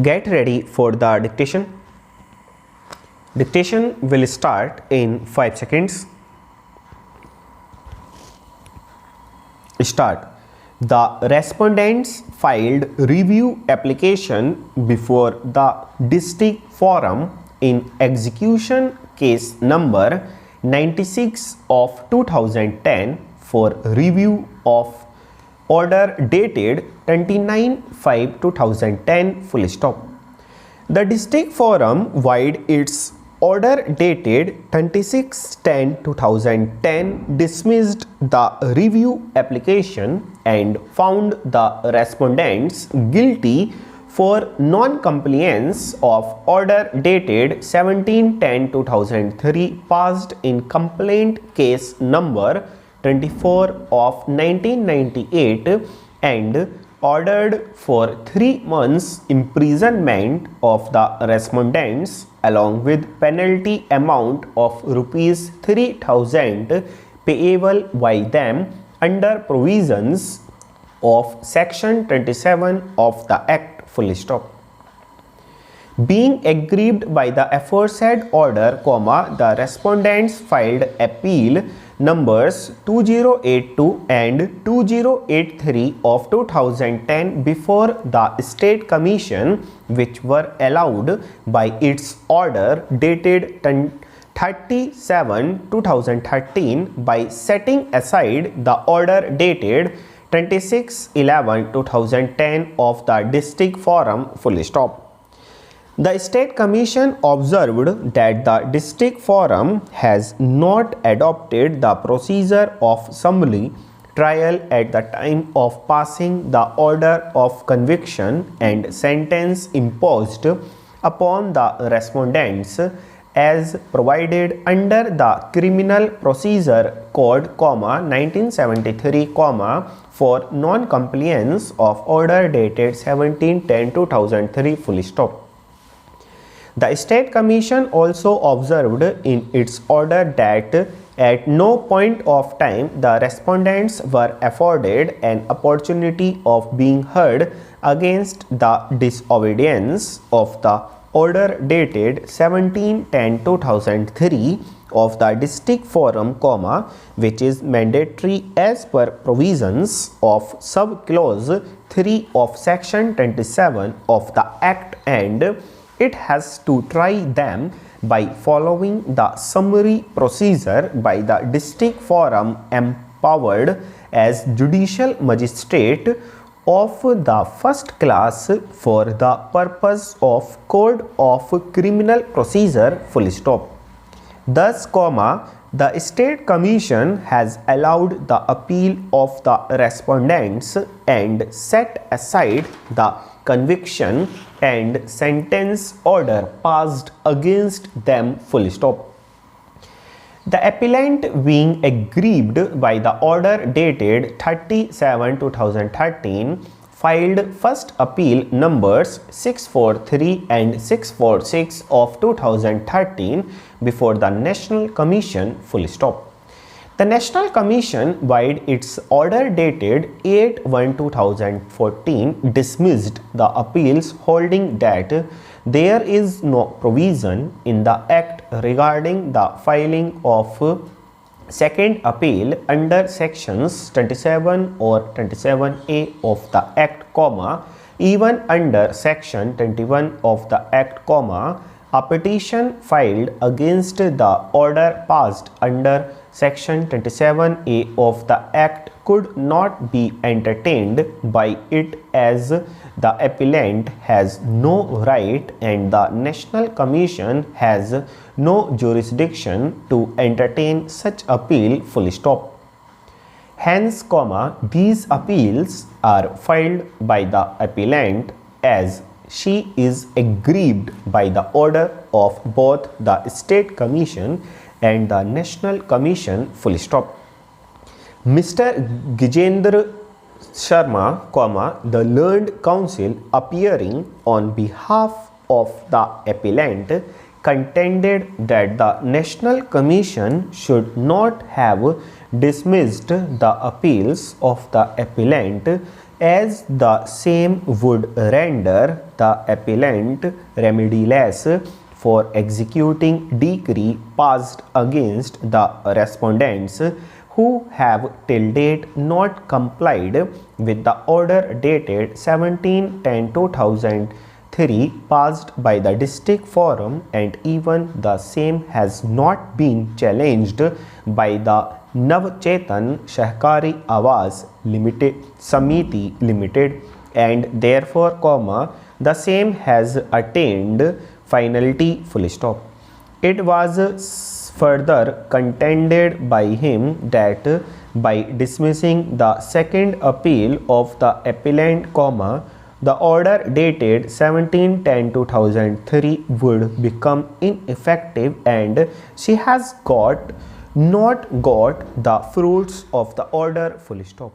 Get ready for the dictation. Dictation will start in 5 seconds. Start. The respondents filed review application before the district forum in execution case number 96 of 2010 for review of order dated 29/5/2010 full stop. The district forum void its order dated 26/10/2010 dismissed the review application and found the respondents guilty for non-compliance of order dated 17/10/2003 passed in complaint case number 24 of 1998 and ordered for 3 months imprisonment of the respondents along with penalty amount of rupees 3,000 payable by them under provisions of section 27 of the Act full stop. Being aggrieved by the aforesaid order, the respondents filed appeal numbers 2082 and 2083 of 2010 before the State Commission, which were allowed by its order dated 30/7/2013 by setting aside the order dated 26/11/2010 of the district forum full stop. The State Commission observed that the district forum has not adopted the procedure of summary trial at the time of passing the order of conviction and sentence imposed upon the respondents as provided under the Criminal Procedure Code, 1973, for non-compliance of order dated 17/10/2003 full stop. The State Commission also observed in its order that at no point of time the respondents were afforded an opportunity of being heard against the disobedience of the order dated 17/10/2003 of the district forum, which is mandatory as per provisions of subclause 3 of section 27 of the Act, and it has to try them by following the summary procedure by the district forum empowered as judicial magistrate of the first class for the purpose of Code of Criminal Procedure full stop. Thus, the State Commission has allowed the appeal of the respondents and set aside the conviction and sentence order passed against them full stop. The appellant, being aggrieved by the order dated 30/7/2013, filed first appeal numbers 643 and 646 of 2013 before the National Commission full stop. The National Commission, void its order dated 8/1/2014, dismissed the appeals, holding that there is no provision in the Act regarding the filing of second appeal under sections 27 or 27A of the Act, even under section 21 of the Act, a petition filed against the order passed under section 27A of the Act could not be entertained by it as the appellant has no right and the National Commission has no jurisdiction to entertain such appeal full stop. Hence, these appeals are filed by the appellant as she is aggrieved by the order of both the State Commission and the National Commission full stop. Mr. Gijendra Sharma, the learned counsel appearing on behalf of the appellant, contended that the National Commission should not have dismissed the appeals of the appellant as the same would render the appellant remediless for executing decree passed against the respondents who have till date not complied with the order dated 17/10/2003 passed by the district forum, and even the same has not been challenged by the Navchetan Sahkari Awas Limited Samiti Limited, and therefore, the same has attained finality, full stop. It was further contended by him that by dismissing the second appeal of the appellant, the order dated 17/10/2003 would become ineffective, and she has not got the fruits of the order, full stop.